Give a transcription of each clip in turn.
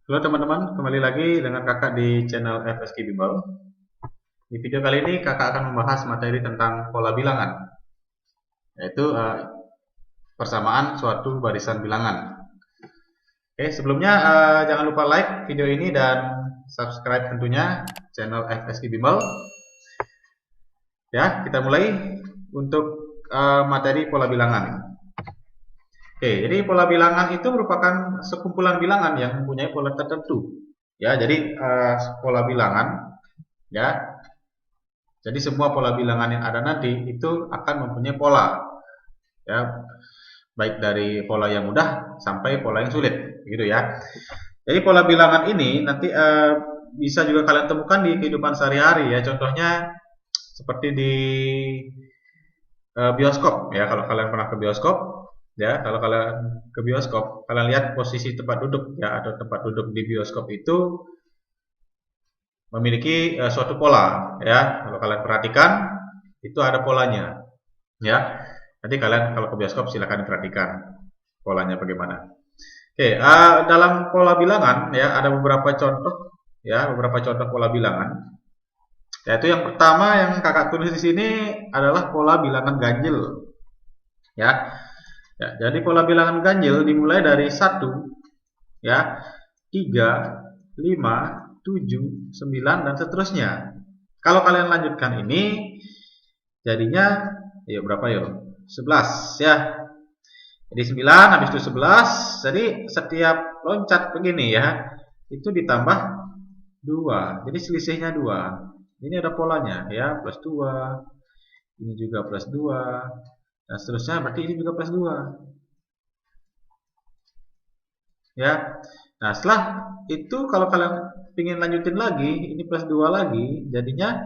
Halo teman-teman, kembali lagi dengan kakak di channel FSK Bimbel. Di video kali ini kakak akan membahas materi tentang pola bilangan, yaitu persamaan suatu barisan bilangan. Oke, sebelumnya jangan lupa like video ini dan subscribe tentunya channel FSK Bimbel. Ya, kita mulai untuk materi pola bilangan. Oke, jadi pola bilangan itu merupakan sekumpulan bilangan yang mempunyai pola tertentu. Ya, jadi pola bilangan, ya. Jadi semua pola bilangan yang ada nanti itu akan mempunyai pola, ya, baik dari pola yang mudah sampai pola yang sulit, gitu ya. Jadi pola bilangan ini nanti bisa juga kalian temukan di kehidupan sehari-hari ya. Contohnya seperti di bioskop ya. Kalau kalian pernah ke bioskop, ya, kalau kalian ke bioskop, kalian lihat posisi tempat duduk ya, atau tempat duduk di bioskop itu memiliki suatu pola ya. Kalau kalian perhatikan itu ada polanya ya. Nanti kalian kalau ke bioskop silahkan perhatikan polanya bagaimana. Oke, dalam pola bilangan ya ada beberapa contoh ya, beberapa contoh pola bilangan. Yaitu yang pertama yang kakak tulis di sini adalah pola bilangan ganjil. Ya. Ya, jadi pola bilangan ganjil dimulai dari 1 ya, 3, 5, 7, 9 dan seterusnya. Kalau kalian lanjutkan ini jadinya ya berapa ya? 11 ya. Jadi 9 habis itu 11. Jadi setiap loncat begini ya, itu ditambah 2. Jadi selisihnya 2. Ini ada polanya ya, plus 2. Ini juga plus 2. Dan seterusnya berarti ini juga plus 2. Ya. Nah, setelah itu kalau kalian ingin lanjutin lagi, ini plus 2 lagi, jadinya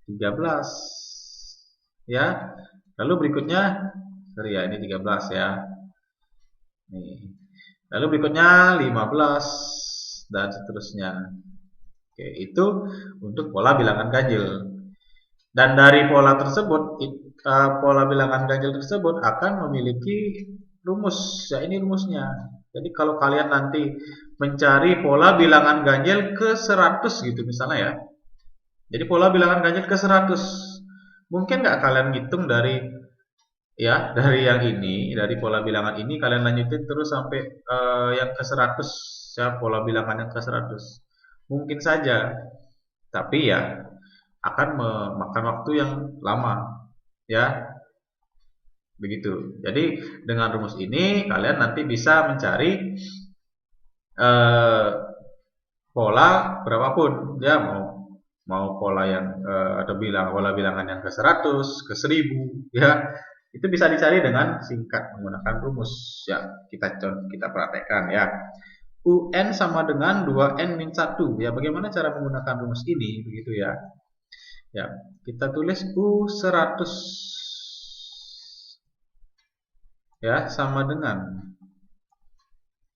13. Ya. Lalu berikutnya, sorry ya, ini 13 ya. Nih. Lalu berikutnya 15 dan seterusnya. Oke, itu untuk pola bilangan ganjil. Dan dari pola tersebut, pola bilangan ganjil tersebut akan memiliki rumus. Ya, ini rumusnya. Jadi kalau kalian nanti mencari pola bilangan ganjil ke 100 gitu misalnya ya. Jadi pola bilangan ganjil ke 100. Mungkin nggak kalian hitung dari ya, dari yang ini, dari pola bilangan ini kalian lanjutin terus sampai yang ke 100 ya, pola bilangan yang ke 100. Mungkin saja. Tapi ya akan memakan waktu yang lama ya. Begitu. Jadi dengan rumus ini kalian nanti bisa mencari pola berapapun ya, mau pola yang atau pola bilangan yang ke 100, ke 1000 ya. Itu bisa dicari dengan singkat menggunakan rumus ya. Kita praktekkan ya. UN sama dengan 2N min 1 ya. Bagaimana cara menggunakan rumus ini begitu ya. Ya, kita tulis U100 ya sama dengan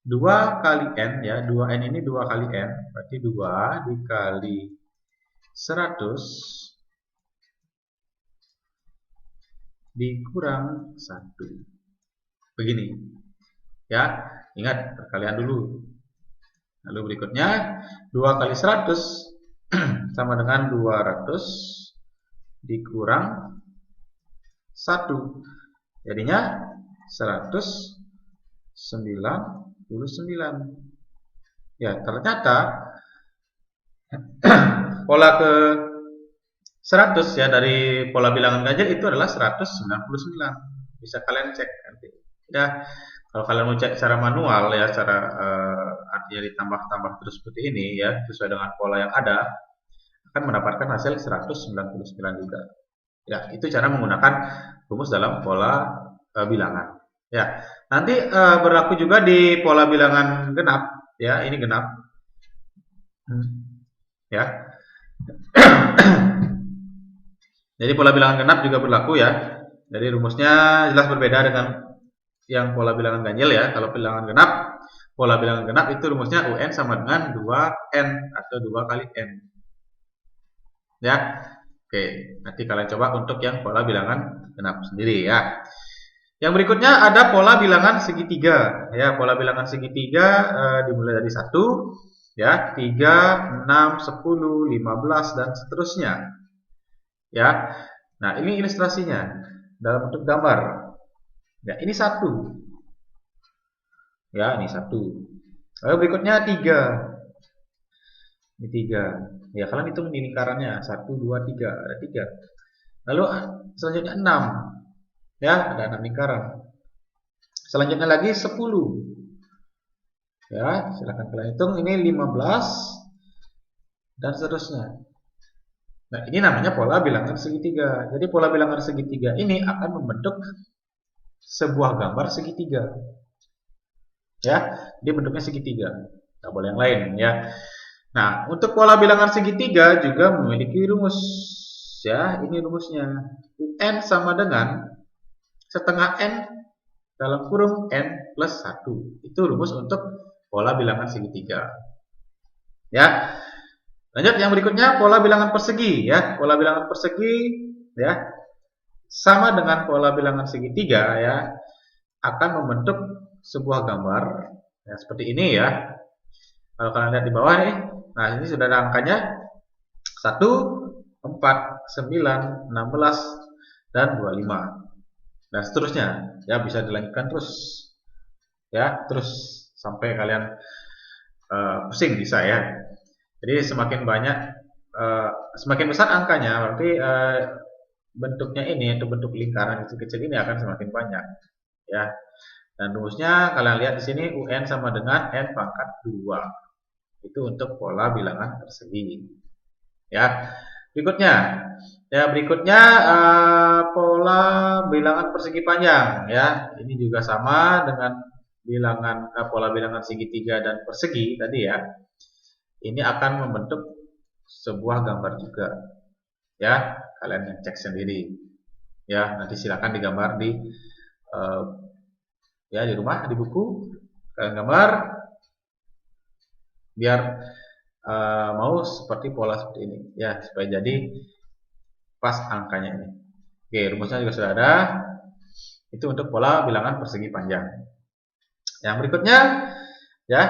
2 kali N ya, 2N ini 2 kali N, berarti 2 dikali 100 dikurang 1. Begini. Ya, ingat perkalian dulu. Lalu berikutnya 2 kali 100 sama dengan 200 dikurang 1. Jadinya 199. Ya, ternyata pola ke 100 ya dari pola bilangan ganjil itu adalah 199. Bisa kalian cek nanti. Ya, kalau kalian mau cek secara manual ya, secara artinya ditambah-tambah terus seperti ini ya, sesuai dengan pola yang ada, akan mendapatkan hasil 199 juga. Ya, itu cara menggunakan rumus dalam pola bilangan. Ya, nanti berlaku juga di pola bilangan genap. Ya, ini genap. Ya. Jadi pola bilangan genap juga berlaku ya. Jadi rumusnya jelas berbeda dengan yang pola bilangan ganjil ya. Kalau bilangan genap, pola bilangan genap itu rumusnya UN sama dengan 2N atau 2 kali N. Ya. Oke, nanti kalian coba untuk yang pola bilangan genap sendiri ya. Yang berikutnya ada pola bilangan segitiga. Ya, pola bilangan segitiga dimulai dari 1, ya, 3, 6, 10, 15 dan seterusnya. Ya. Nah, ini ilustrasinya dalam bentuk gambar. Ya, ini 1. Ya, ini 1. Lalu berikutnya 3. Ini 3. Ya, kalian hitung di lingkarannya. 1, 2, 3. Ada 3. Lalu selanjutnya 6. Ya, ada 6 lingkaran. Selanjutnya lagi 10. Ya, silahkan kalian hitung. Ini 15 dan seterusnya. Nah, ini namanya pola bilangan segitiga. Jadi pola bilangan segitiga ini akan membentuk sebuah gambar segitiga. Ya, dia bentuknya segitiga. Tidak boleh yang lain, ya. Nah, untuk pola bilangan segitiga juga memiliki rumus. Ya, ini rumusnya. UN sama dengan setengah N dalam kurung N plus 1. Itu rumus untuk pola bilangan segitiga. Ya. Lanjut yang berikutnya pola bilangan persegi, ya. Pola bilangan persegi, ya, sama dengan pola bilangan segitiga, ya, akan membentuk sebuah gambar, ya, seperti ini, ya. Kalau kalian lihat di bawah nih, nah ini sudah ada angkanya 1, 4, 9, 16 dan 25 dan seterusnya, ya, bisa dilanjutkan terus, ya, terus sampai kalian pusing bisa, ya. Jadi semakin banyak, semakin besar angkanya, berarti bentuknya ini, untuk bentuk lingkaran kecil-kecil ini akan semakin banyak, ya. Dan rumusnya kalian lihat di sini UN sama dengan N pangkat 2. Itu untuk pola bilangan persegi. Ya. Berikutnya pola bilangan persegi panjang, ya. Ini juga sama dengan bilangan pola bilangan segitiga dan persegi tadi, ya. Ini akan membentuk sebuah gambar juga, ya. Kalian cek sendiri, ya. Nanti silakan digambar di ya, di rumah, di buku kalian gambar biar mau seperti pola seperti ini, ya, supaya jadi pas angkanya ini. Oke, rumusnya juga sudah ada. Itu untuk pola bilangan persegi panjang. Yang berikutnya, ya,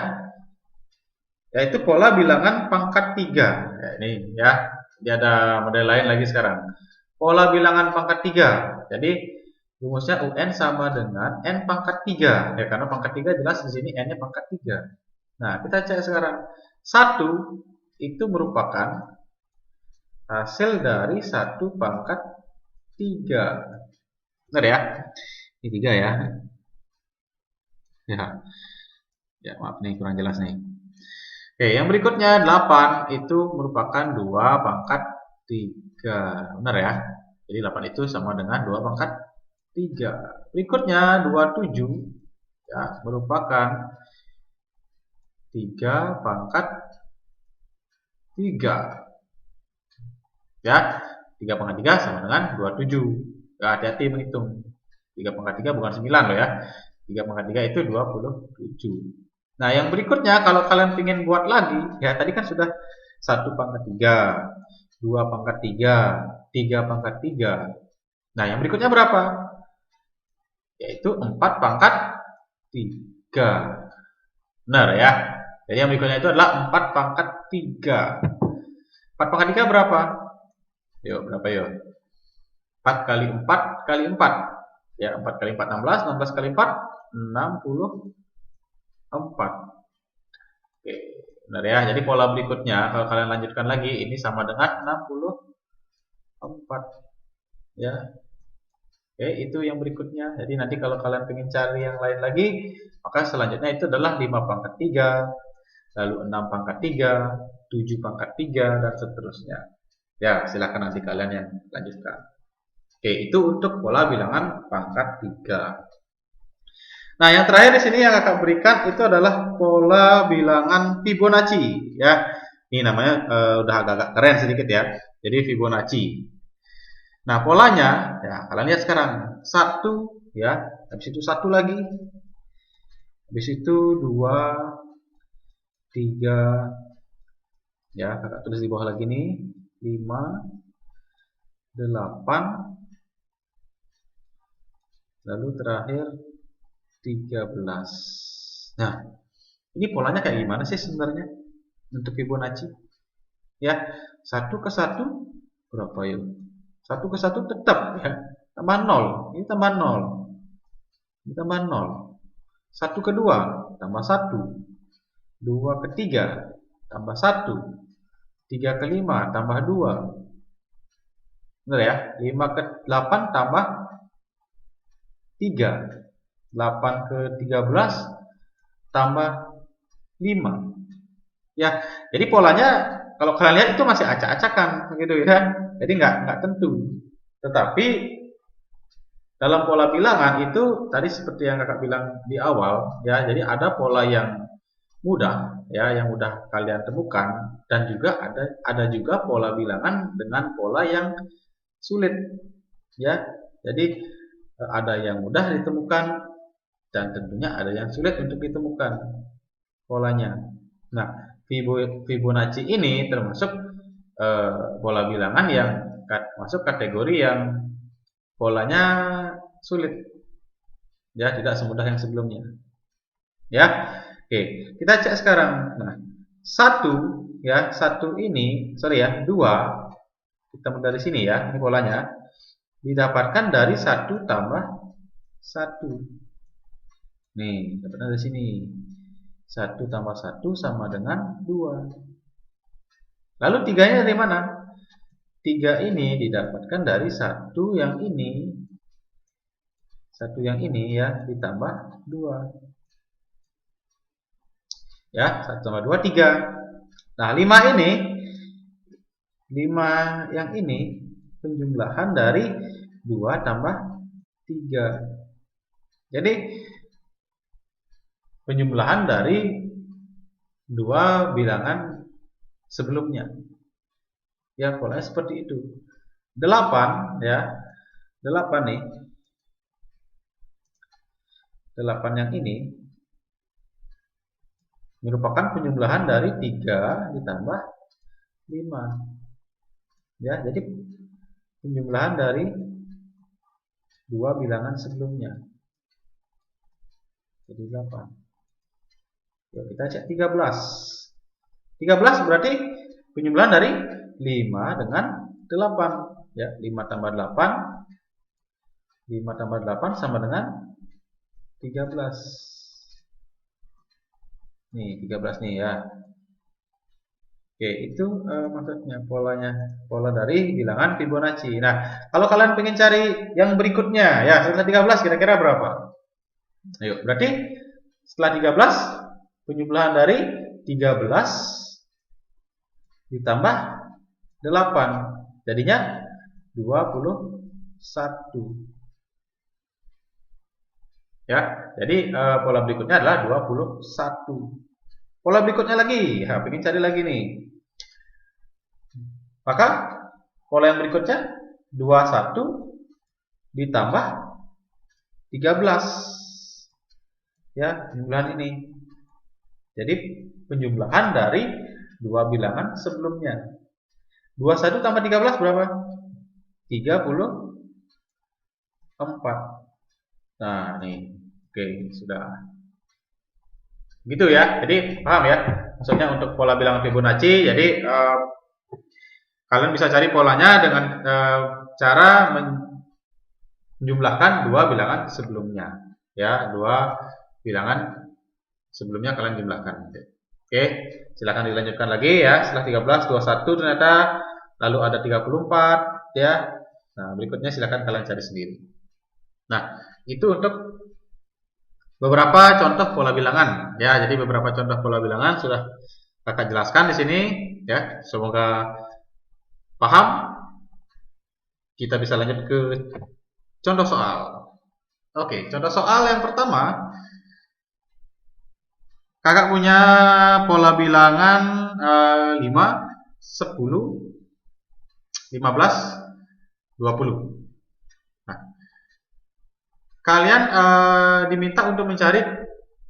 yaitu pola bilangan pangkat 3. Ya, ini, ya. Dia ada model lain lagi sekarang. Pola bilangan pangkat 3. Jadi rumusnya UN sama dengan N pangkat 3. Ya, karena pangkat 3 jelas di sini N-nya pangkat 3. Nah, kita cek sekarang. 1 itu merupakan hasil dari 1 pangkat 3. Benar, ya? Ini 3, ya. Ya, maaf nih kurang jelas nih. Oke, yang berikutnya 8 itu merupakan 2 pangkat 3. Benar, ya? Jadi 8 itu sama dengan 2 pangkat 3. Berikutnya 27, ya, merupakan 3 pangkat 3. Ya, 3 pangkat 3 sama dengan 27. Ya, hati-hati menghitung. 3 pangkat 3 bukan 9 loh, ya. 3 pangkat 3 itu 27. Nah, yang berikutnya kalau kalian ingin buat lagi, ya tadi kan sudah 1 pangkat 3, 2 pangkat 3, 3 pangkat 3. Nah, yang berikutnya berapa? Yaitu 4 pangkat 3. Benar, ya? Jadi yang berikutnya itu adalah 4 pangkat 3. 4 pangkat 3 berapa? Yuk, berapa yuk? 4 kali 4 kali 4. Ya, 4 kali 4 16, 16 kali 4 64. Oke, benar, ya. Jadi pola berikutnya kalau kalian lanjutkan lagi ini sama dengan 64. Ya. Oke, itu yang berikutnya. Jadi nanti kalau kalian ingin cari yang lain lagi, maka selanjutnya itu adalah 5 pangkat 3, lalu 6 pangkat 3, 7 pangkat 3 dan seterusnya. Ya, silakan nanti kalian yang lanjutkan. Oke, itu untuk pola bilangan pangkat 3. Nah, yang terakhir di sini yang akan berikan itu adalah pola bilangan Fibonacci, ya. Ini namanya udah agak-agak keren sedikit, ya. Jadi Fibonacci. Nah, polanya, ya, kalian lihat sekarang 1, ya, habis itu 1 lagi, habis itu 2, 3, ya, kakak tulis di bawah lagi nih, 5, 8, lalu terakhir 13. Nah, ini polanya kayak gimana sih sebenarnya untuk Fibonacci? Ya, 1 ke 1 berapa yuk? 1 ke 1 tetap ya, tambah 0. Ini tambah 0. Ini tambah 0. 1 ke 2 tambah 1. 2 ke 3 tambah 1. 3 ke 5 tambah 2. Benar ya? 5 ke 8 tambah 3. 8 ke 13 tambah 5. Ya, jadi polanya kalau kalian lihat itu masih acak-acakan gitu ya. Jadi nggak tentu. Tetapi dalam pola bilangan itu tadi seperti yang kakak bilang di awal ya. Jadi ada pola yang mudah ya, yang mudah kalian temukan, dan juga ada juga pola bilangan dengan pola yang sulit ya. Jadi ada yang mudah ditemukan dan tentunya ada yang sulit untuk ditemukan polanya. Nah, Fibonacci ini termasuk pola bilangan yang masuk kategori yang polanya sulit ya, tidak semudah yang sebelumnya ya. Oke, kita cek sekarang. Nah, 1 ya, 1 ini, sorry ya, 2, kita mulai dari sini ya, ini polanya didapatkan dari 1 tambah 1. Nih, dapatkan dari sini. 1 tambah 1 sama dengan 2. Lalu 3-nya dari mana? 3 ini didapatkan dari 1 yang ini. 1 yang ini ya, ditambah 2. Ya, 1 tambah 2, 3. Nah, 5 ini, 5 yang ini penjumlahan dari 2 tambah 3. Jadi, penjumlahan dari 2 bilangan sebelumnya. Ya, polanya seperti itu. 8 ya. 8 nih. 8 yang ini merupakan penjumlahan dari 3 ditambah 5. Ya, jadi penjumlahan dari 2 bilangan sebelumnya. Jadi 8. Yuk kita cek 13. 13 berarti penjumlahan dari 5 dengan 8. Ya, 5 tambah 8. 5 tambah 8 sama dengan 13. Nih, 13 nih ya. Oke, itu maksudnya polanya, pola dari bilangan Fibonacci. Nah, kalau kalian ingin cari yang berikutnya, ya setelah 13 kira-kira berapa? Ayo, berarti setelah 13 penjumlahan dari 13 ditambah 8, jadinya 21. Ya, jadi pola berikutnya adalah 21. Pola berikutnya lagi, ya, ingin cari lagi nih. Maka pola yang berikutnya 21 ditambah 13. Ya, penjumlahan ini. Jadi penjumlahan dari 2 bilangan sebelumnya. 21 tambah 13 berapa? 34. Nah, nih. Oke, sudah. Gitu ya. Jadi, paham ya? Maksudnya untuk pola bilangan Fibonacci, jadi kalian bisa cari polanya dengan cara menjumlahkan 2 bilangan sebelumnya. Ya, 2 bilangan sebelumnya kalian jumlahkan. Oke, silakan dilanjutkan lagi ya. Setelah 13, 21 ternyata, lalu ada 34 ya. Nah, berikutnya silakan kalian cari sendiri. Nah, itu untuk beberapa contoh pola bilangan ya. Jadi beberapa contoh pola bilangan sudah kakak jelaskan di sini ya. Semoga paham. Kita bisa lanjut ke contoh soal. Oke, contoh soal yang pertama. Kakak punya pola bilangan 5, 10, 15, 20. Nah, kalian diminta untuk mencari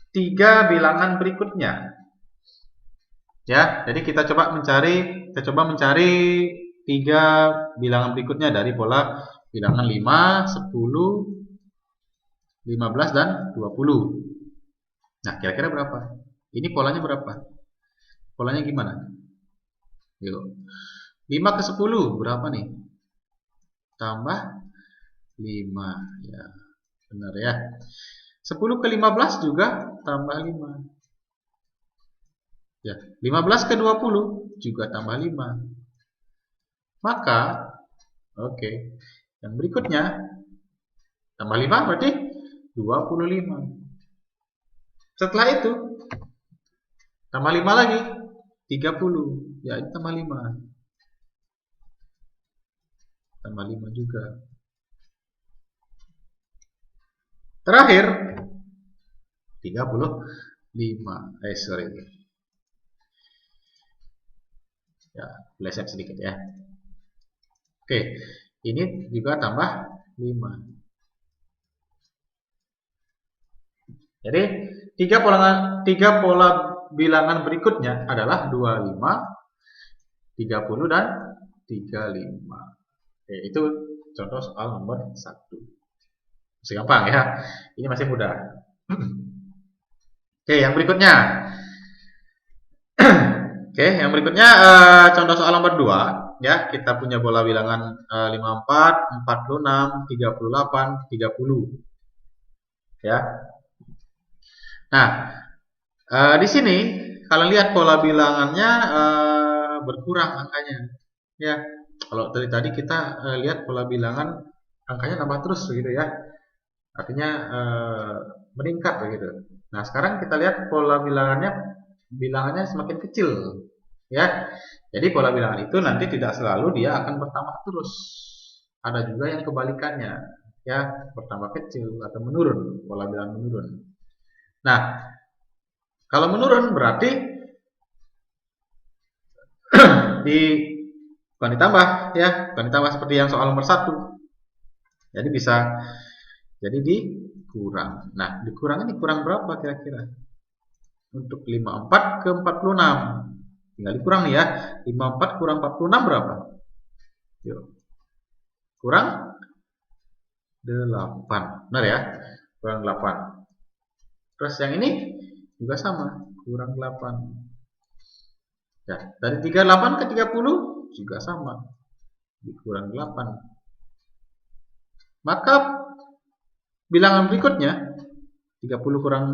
3 bilangan berikutnya. Ya, jadi kita coba mencari 3 bilangan berikutnya dari pola bilangan 5, 10, 15 dan 20. Nah, kira-kira berapa? Ini polanya berapa? Polanya gimana? Yuk. 5 ke 10 berapa nih? Tambah 5. Ya, benar ya. 10 ke 15 juga tambah 5. Ya, 15 ke 20 juga tambah 5. Maka, oke. Yang berikutnya tambah 5 berarti 25. Setelah itu tambah 5 lagi 30. Ya, ini tambah 5. Tambah 5 juga. Terakhir 35. Sorry. Ya, pleset sedikit ya. Oke, ini juga tambah 5. Jadi tiga pola bilangan berikutnya adalah 25, 30 dan 35. Oke, itu contoh soal nomor 1. Masih gampang ya. Ini masih mudah. Oke, yang berikutnya. Oke, yang berikutnya contoh soal nomor 2 ya. Kita punya pola bilangan 54, 46, 38, 30. Ya. Nah, di sini kalau lihat pola bilangannya berkurang angkanya. Ya. Kalau tadi kita lihat pola bilangan angkanya nambah terus begitu ya. Artinya meningkat begitu. Nah, sekarang kita lihat pola bilangannya semakin kecil ya. Jadi pola bilangan itu nanti tidak selalu dia akan bertambah terus. Ada juga yang kebalikannya ya, bertambah kecil atau menurun, pola bilangan menurun. Nah, kalau menurun berarti bukan ditambah ya, bukan ditambah seperti yang soal nomor 1. Jadi bisa jadi dikurang. Nah, dikurang ini kurang berapa kira-kira? Untuk 54 ke 46. Tinggal dikurang nih ya. 54 kurang 46 berapa? Yuk. Kurang 8. Benar ya? Kurang 8. Terus yang ini juga sama, kurang 8. Ya, dari 38 ke 30 juga sama. Dikurang 8. Maka bilangan berikutnya 30 kurang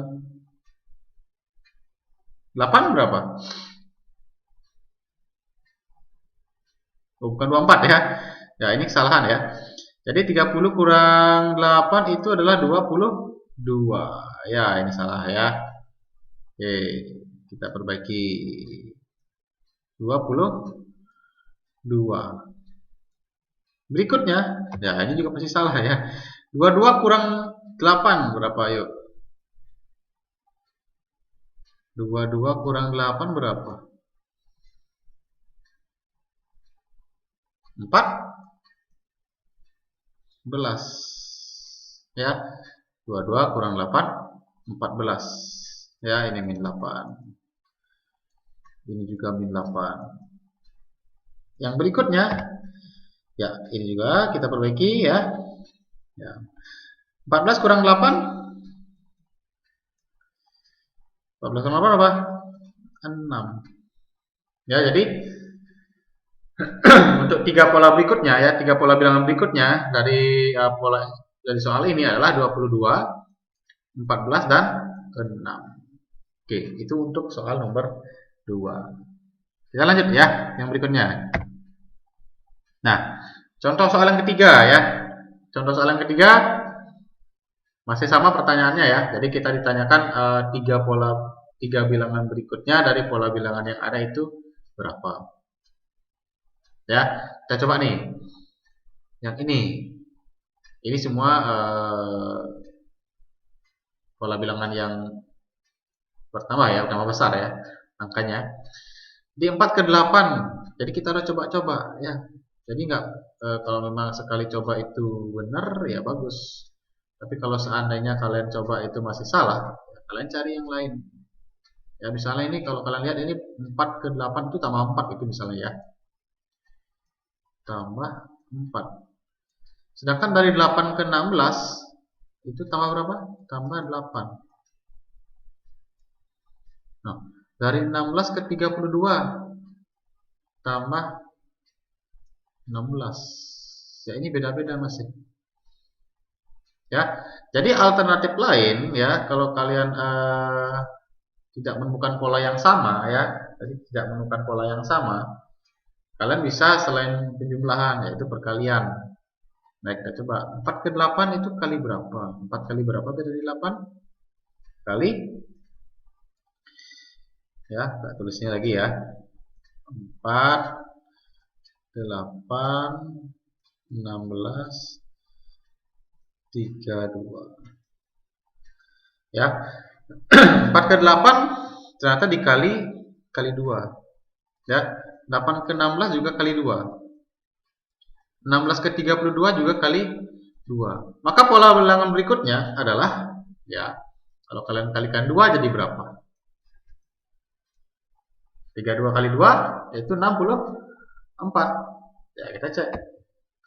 8 berapa? Oh, bukan 24 ya. Ya, ini kesalahan ya. Jadi 30 kurang 8 itu adalah 22. Ya, ini salah ya. Oke, kita perbaiki. 22. Berikutnya, ya ini juga pasti salah ya. 22 kurang 8 berapa yuk? 22 kurang 8 berapa? 14 ya. 22 kurang 8 14 ya, ini min 8, ini juga min 8. Yang berikutnya ya, ini juga kita perbaiki ya. 14 kurang 8 14 kurang 8 apa? 6 ya. Jadi untuk 3 pola berikutnya ya, 3 pola bilangan berikutnya dari soal ini adalah 22, 14 dan 6. Oke, itu untuk soal nomor 2. Kita lanjut ya, yang berikutnya. Nah, contoh soal yang ketiga ya. Contoh soal yang ketiga masih sama pertanyaannya ya. Jadi kita ditanyakan 3 bilangan berikutnya dari pola bilangan yang ada itu berapa. Ya, kita coba nih. Yang ini. Ini semua pola bilangan yang pertama ya, pertama besar ya angkanya. Di 4 ke 8. Jadi kita harus coba-coba ya. Jadi kalau memang sekali coba itu benar ya bagus. Tapi kalau seandainya kalian coba itu masih salah, ya kalian cari yang lain. Ya misalnya ini kalau kalian lihat ini 4 ke 8 itu tambah 4 itu misalnya ya. Tambah 4. Sedangkan dari 8 ke 16 itu tambah berapa? Tambah 8. Nah, dari 16 ke 32 tambah 16. Ya, ini beda-beda masih. Ya. Jadi alternatif lain ya, kalau kalian tidak menemukan pola yang sama ya, jadi tidak menemukan pola yang sama, kalian bisa selain penjumlahan yaitu perkalian. Nah, kita coba 4 ke 8 itu kali berapa? 4 kali berapa dari 8? Kali ya, kita tulisnya lagi ya. 4 8 16 32. Ya. 4 ke 8 ternyata dikali 2. Ya. 8 ke 16 juga kali 2. 16 ke 32 juga kali 2. Maka pola bilangan berikutnya adalah ya, kalau kalian kalikan 2 jadi berapa? 32 kali 2 yaitu 64. Ya, kita cek.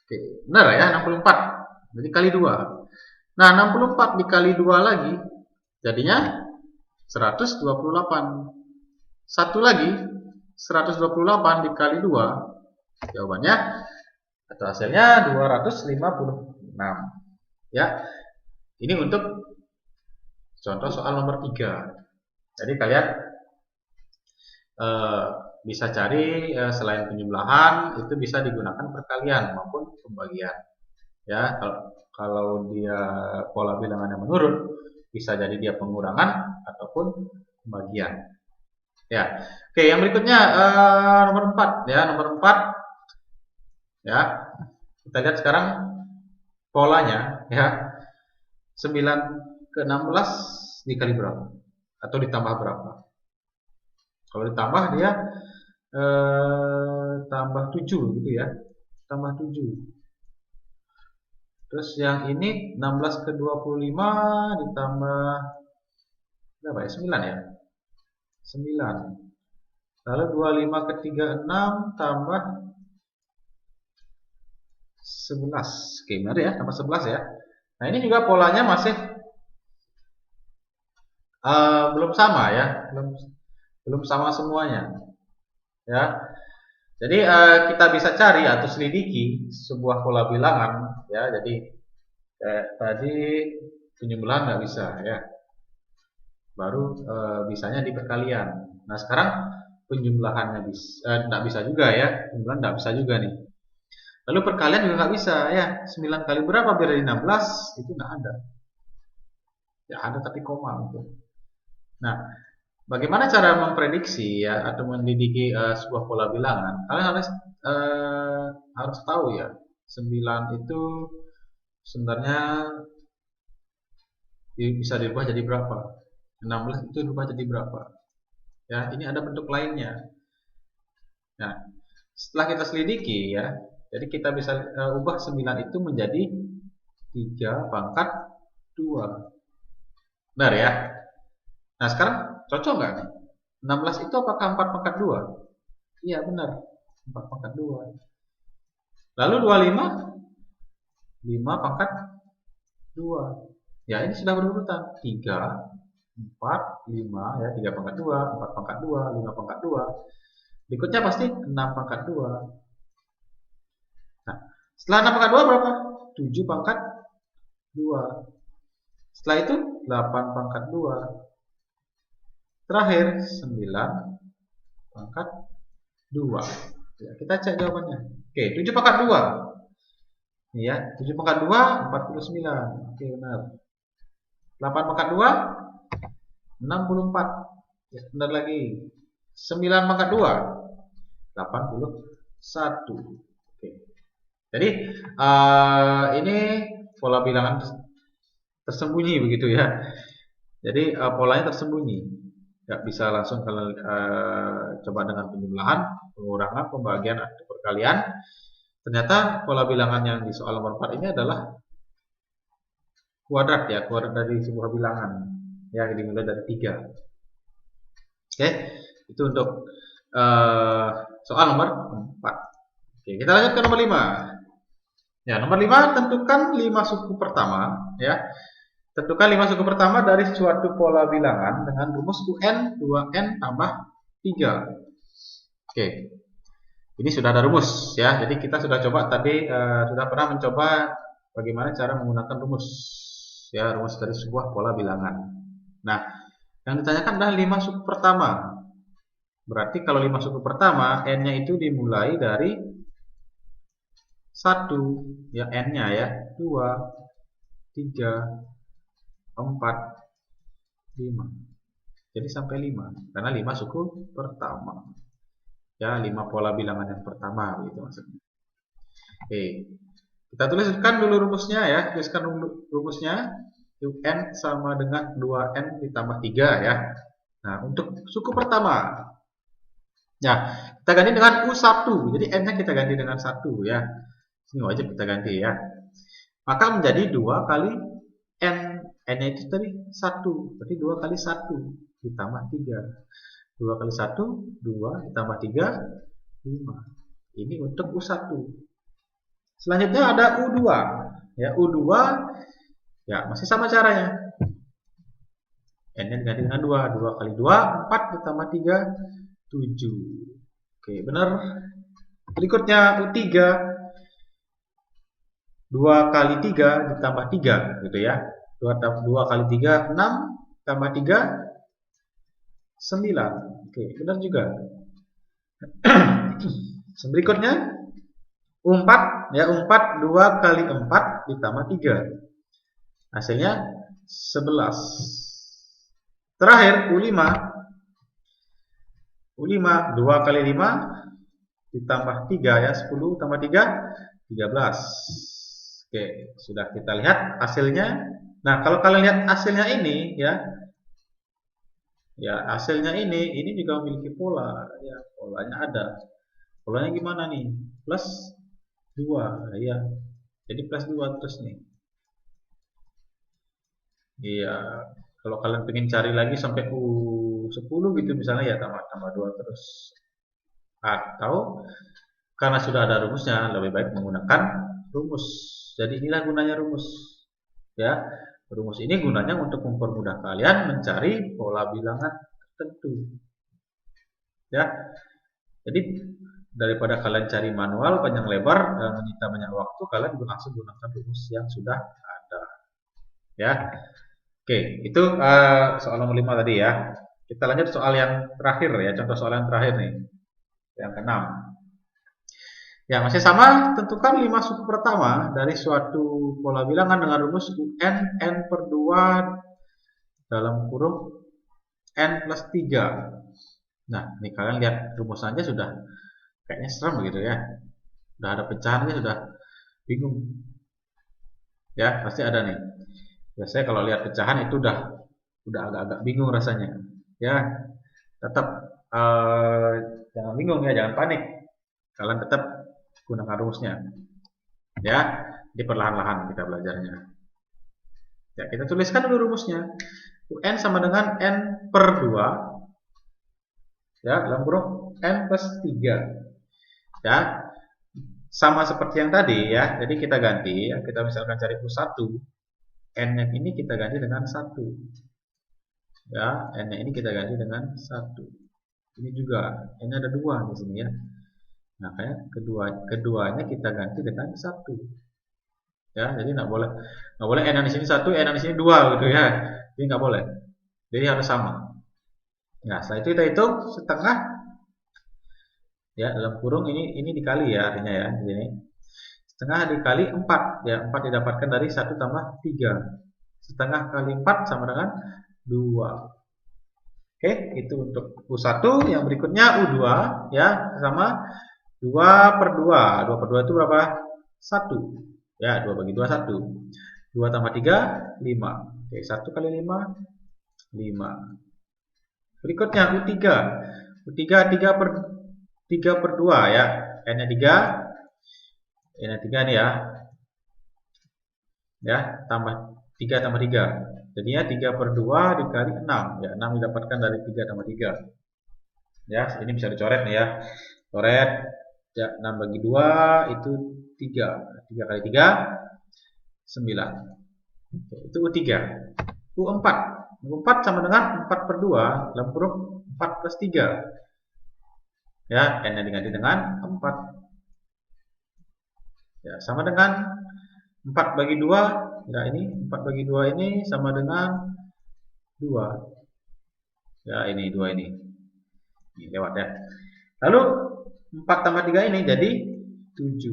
Oke, benar ya, 64. Jadi kali 2. Nah, 64 dikali 2 lagi jadinya 128. Satu lagi 128 dikali 2, jawabannya atau hasilnya 256. Ya. Ini untuk contoh soal nomor 3. Jadi kalian bisa cari selain penjumlahan itu bisa digunakan perkalian maupun pembagian. Ya, kalau dia pola bilangannya menurun, bisa jadi dia pengurangan ataupun pembagian. Ya. Oke, yang berikutnya nomor 4 ya, nomor 4 ya. Kita lihat sekarang polanya ya. 9 ke 16 dikali berapa? Atau ditambah berapa? Kalau ditambah dia tambah 7 gitu ya. Tambah 7. Terus yang ini 16 ke 25 ditambah berapa ya? 9 ya? 9. Lalu 25 ke 36 tambah 11. Oke, benar ya, tambah 11 ya. Nah, ini juga polanya masih belum sama ya, belum sama semuanya. Ya. Jadi kita bisa cari atau selidiki sebuah pola bilangan ya. Jadi tadi penjumlahan nggak bisa ya. Baru bisanya di perkalian. Nah, sekarang penjumlahannya nggak bisa juga ya. Penjumlahan nggak bisa juga nih. Lalu perkalian juga nggak bisa ya. 9 kali berapa biar dari 16? Itu nggak ada. Ya ada tapi koma gitu. Nah, bagaimana cara memprediksi ya atau mendidiki sebuah pola bilangan? Kalian harus tahu ya. 9 itu sebenarnya bisa dirubah jadi berapa? 16 itu dirubah jadi berapa? Ya, ini ada bentuk lainnya. Nah, setelah kita selidiki ya, jadi kita bisa ubah 9 itu menjadi 3 pangkat 2. Benar ya? Nah, sekarang cocok nggak nih? 16 itu apakah 4 pangkat 2? Iya, benar. 4 pangkat 2. Lalu 25? 5 pangkat 2. Ya, ini sudah berurutan. 3, 4, 5 ya, 3 pangkat 2, 4 pangkat 2, 5 pangkat 2. Berikutnya pasti 6 pangkat 2. Nah, setelah 6 pangkat 2 berapa? 7 pangkat 2. Setelah itu 8 pangkat 2. Terakhir 9 pangkat 2. Ya, kita cek jawabannya. Oke, 7 pangkat 2. Ini ya, 7 pangkat 2 49. Oke, benar. 8 pangkat 2 64. Ya, benar lagi. 9 pangkat 2 81. Oke. Jadi ini pola bilangan tersembunyi begitu ya. Jadi polanya tersembunyi. Nggak bisa langsung kalau coba dengan penjumlahan, pengurangan, pembagian atau perkalian. Ternyata pola bilangan yang di soal nomor 4 ini adalah kuadrat ya, kuadrat dari sebuah bilangan yang dimulai dari 3. Oke, itu untuk soal nomor 4. Oke, kita lanjut ke nomor 5. Ya, nomor 5 tentukan 5 suku pertama ya. Tentukan 5 suku pertama dari suatu pola bilangan dengan rumus UN 2N tambah 3. Oke. Ini sudah ada rumus ya. Jadi kita sudah coba tadi sudah pernah mencoba bagaimana cara menggunakan rumus ya, rumus dari sebuah pola bilangan. Nah, yang ditanyakan adalah 5 suku pertama. Berarti kalau 5 suku pertama n-nya itu dimulai dari 1 ya, n-nya ya, 2, 3, 4, 5. Jadi sampai 5 karena 5 suku pertama. Ya, 5 pola bilangan yang pertama gitu maksudnya. Oke. Kita tuliskan dulu rumusnya ya. Tuliskan rumusnya. UN sama dengan 2N ditambah 3 ya. Nah, untuk suku pertama. Ya, kita ganti dengan U1. Jadi N-nya kita ganti dengan 1 ya. Ini wajib kita ganti ya. Maka menjadi 2 kali N. N-nya itu tadi 1. Berarti 2 kali 1 ditambah 3. 2 kali 1, 2 ditambah 3, 5. Ini untuk U1. Selanjutnya ada U2. Ya, U2 ya masih sama caranya. N-nya diganti dengan 2. 2 kali 2, 4 ditambah 3, 7. Oke, benar. Berikutnya U3. 2 kali 3 ditambah 3 gitu ya. 2 kali 3, 6 tambah 3, 9. Oke, benar juga. Berikutnya U4 ya, U4 2 kali 4 ditambah 3. Hasilnya 11. Terakhir U5. U5 2 kali 5 ditambah 3 ya, 10 tambah 3, 13. Oke, sudah kita lihat hasilnya. Nah, kalau kalian lihat hasilnya ini ya. Ya, hasilnya ini juga memiliki pola ya, polanya ada. Polanya gimana nih? Plus 2 ya. Jadi plus 2 terus nih. Iya, kalau kalian pengen cari lagi sampai U10 gitu misalnya ya, tambah 2 terus. Atau karena sudah ada rumusnya, lebih baik menggunakan rumus. Jadi inilah gunanya rumus. Ya, rumus ini gunanya untuk mempermudah kalian mencari pola bilangan tertentu. Ya. Jadi daripada kalian cari manual panjang lebar dan menyita banyak waktu, kalian langsung gunakan rumus yang sudah ada. Ya. Oke, itu soal nomor 5 tadi ya. Kita lanjut soal yang terakhir ya, contoh soal yang terakhir nih. Yang ke-6. Ya, masih sama, tentukan 5 suku pertama dari suatu pola bilangan dengan rumus UN n per 2 dalam kurung n plus 3. Nah, ini kalian lihat rumus saja sudah kayaknya serem begitu ya. Sudah ada pecahannya, sudah bingung. Ya, pasti ada nih. Biasanya kalau lihat pecahan itu udah agak-agak bingung rasanya. Ya, tetap jangan bingung ya, jangan panik. Kalian tetap gunakan rumusnya. Ya, di perlahan-lahan kita belajarnya. Ya, kita tuliskan dulu rumusnya. UN sama dengan n per 2 ya, dalam kurung n plus 3. Ya, sama seperti yang tadi ya. Jadi kita ganti ya, kita misalkan cari U1, n-nya ini kita ganti dengan 1. Ya, n-nya ini kita ganti dengan 1. Ini juga n-nya ada 2 di sini ya. Nah, kayak keduanya kita ganti dengan 1. Ya, jadi nggak boleh n di sini 1, n di sini 2 gitu ya. Jadi nggak boleh. Jadi harus sama. Nah, setelah itu kita hitung setengah ya, dalam kurung ini dikali ya artinya ya di sini. Setengah dikali 4 ya, 4 didapatkan dari 1 tambah 3. Setengah kali 4 sama dengan 2. Oke, itu untuk U1. Yang berikutnya U2 ya, sama 2 per 2. 2 per 2 itu berapa? 1. Ya, 2 bagi 2 1. 2 tambah 3 5. Oke, 1 kali 5 5. Berikutnya U3. U3 3 per 2 ya. N-nya 3. N-nya 3 nih ya. Ya, 3 tambah 3. Jadinya 3 per 2 dikali 6. Ya, 6 didapatkan dari 3 tambah 3. Ya, ini bisa dicoret nih ya. Coret. Ya, 6 bagi 2 itu 3. 3 kali 3 9. Itu U3. U4. U4 sama dengan 4 per 2 dalam kurung 4 plus 3. Ya, N-nya diganti dengan 4. Ya, sama dengan 4 bagi 2. Ya, ini 4 bagi 2 ini sama dengan 2. Ya, ini 2 ini. Ini lewat ya. Lalu 4 tambah 3 ini jadi 7.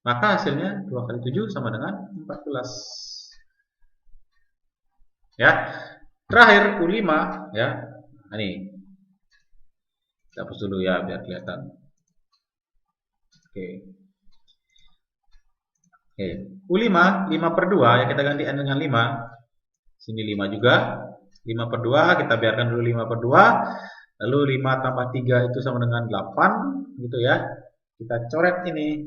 Maka hasilnya 2 kali 7 sama dengan 14. Ya. Terakhir U5 ya. Nah, ini. Kita hapus dulu ya biar kelihatan. Oke. Oke. U5 5 per 2 ya, kita ganti N dengan 5. Sini 5 juga. 5 per 2 kita biarkan dulu 5 per 2. Lalu 5 tambah 3 itu sama dengan 8 gitu ya. Kita coret ini.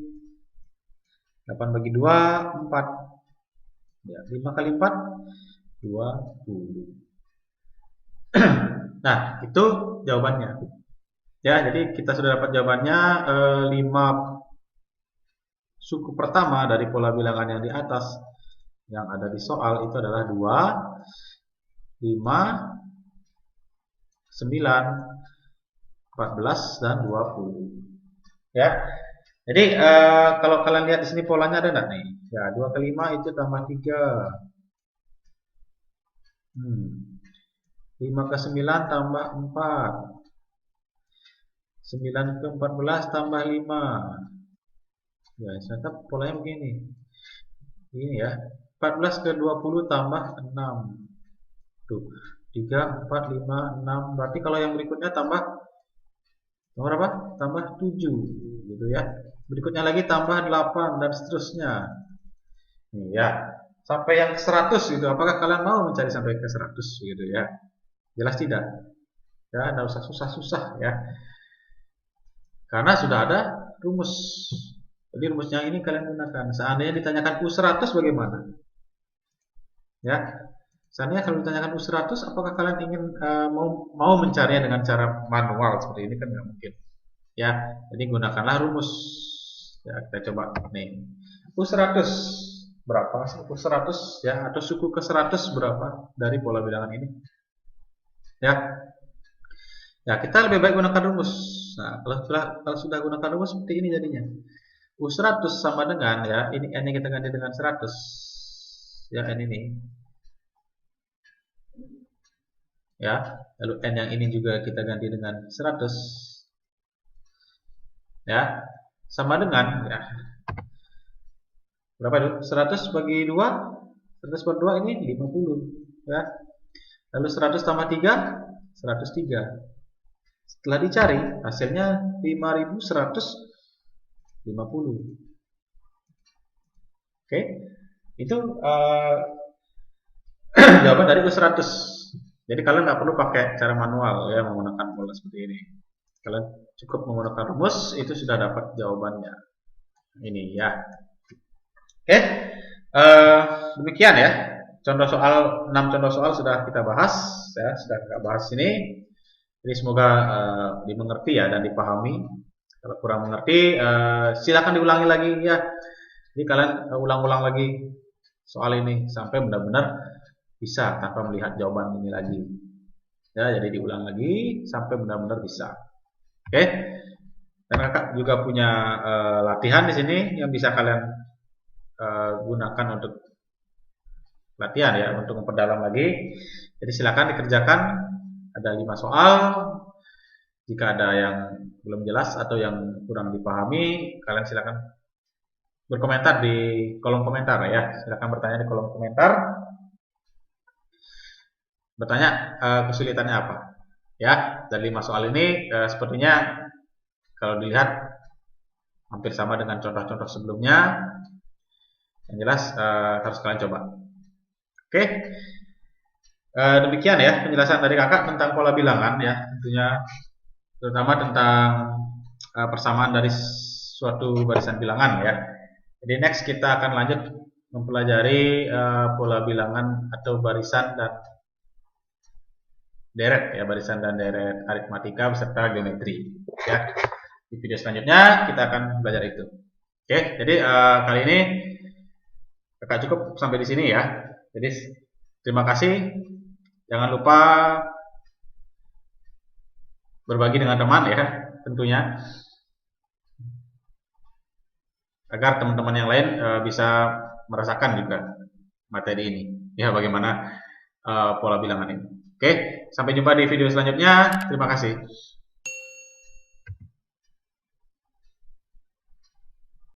8 bagi 2 4. Ya, 5 kali 4 20. Nah, itu jawabannya. Ya, jadi kita sudah dapat jawabannya 5 suku pertama dari pola bilangan yang di atas yang ada di soal itu adalah 2, 5, 9, 14 dan 20. Ya. Jadi kalau kalian lihat di sini polanya ada enggak nih? Ya, 2 kali 5 itu tambah 3. 5 ke 9 tambah 4. 9 ke 14 tambah 5. Ya, ternyata polanya begini. Ini ya. 14 ke 20 tambah 6. Tuh, 3, 4, 5, 6. Berarti kalau yang berikutnya tambah berapa? Tambah 7 gitu ya. Berikutnya lagi tambah 8 dan seterusnya. Nih ya. Sampai yang 100 gitu. Apakah kalian mau mencari sampai ke 100 gitu ya? Jelas tidak. Ya, enggak usah susah-susah ya. Karena sudah ada rumus. Jadi rumusnya ini kalian gunakan. Seandainya ditanyakan U100 bagaimana? Ya. Seandainya kalau ditanyakan U100, apakah kalian ingin mau mencarinya dengan cara manual seperti ini? Kan nggak mungkin. Ya, jadi gunakanlah rumus. Ya, kita coba nih. U100 berapa sih? U100 ya, atau suku ke 100 berapa dari pola bilangan ini? Ya. Ya, kita lebih baik gunakan rumus. Nah, kalau sudah gunakan rumus seperti ini jadinya. U100 sama dengan ya, ini N-nya kita ganti dengan 100. Ya, N ini. Ya, lalu N yang ini juga kita ganti dengan 100. Ya, sama dengan ya. Berapa itu? 100 bagi 2. 100 per 2 ini 50 ya. Lalu 100 tambah 3 103. Setelah dicari hasilnya 5150. Oke. Itu jawaban dari U100. Jadi kalian nggak perlu pakai cara manual ya menggunakan pola seperti ini. Kalian cukup menggunakan rumus itu sudah dapat jawabannya. Ini ya. Oke. Demikian ya. Contoh soal 6 contoh soal sudah kita bahas ya, sudah kita bahas ini. Jadi semoga dimengerti ya dan dipahami. Kalau kurang mengerti silakan diulangi lagi ya. Jadi kalian ulang-ulang lagi soal ini sampai benar-benar bisa tanpa melihat jawaban ini lagi. Ya, jadi diulang lagi sampai benar-benar bisa. Oke. Dan kakak juga punya latihan di sini yang bisa kalian gunakan untuk latihan ya, untuk memperdalam lagi. Jadi silakan dikerjakan. Ada 5 soal. Jika ada yang belum jelas atau yang kurang dipahami, kalian silakan berkomentar di kolom komentar ya. Silakan bertanya di kolom komentar. Bertanya kesulitannya apa? Ya, dari 5 soal ini sepertinya kalau dilihat hampir sama dengan contoh-contoh sebelumnya. Yang jelas harus kalian coba. Oke. Demikian ya penjelasan dari kakak tentang pola bilangan ya, tentunya terutama tentang persamaan dari suatu barisan bilangan ya. Jadi next kita akan lanjut mempelajari pola bilangan atau barisan dan deret ya, barisan dan deret aritmatika beserta geometri ya. Di video selanjutnya kita akan belajar itu. Oke, jadi kali ini Kakak cukup sampai di sini ya. Jadi terima kasih. Jangan lupa berbagi dengan teman ya, tentunya, agar teman-teman yang lain bisa merasakan juga materi ini. Ya, bagaimana pola bilangan ini. Oke, sampai jumpa di video selanjutnya. Terima kasih.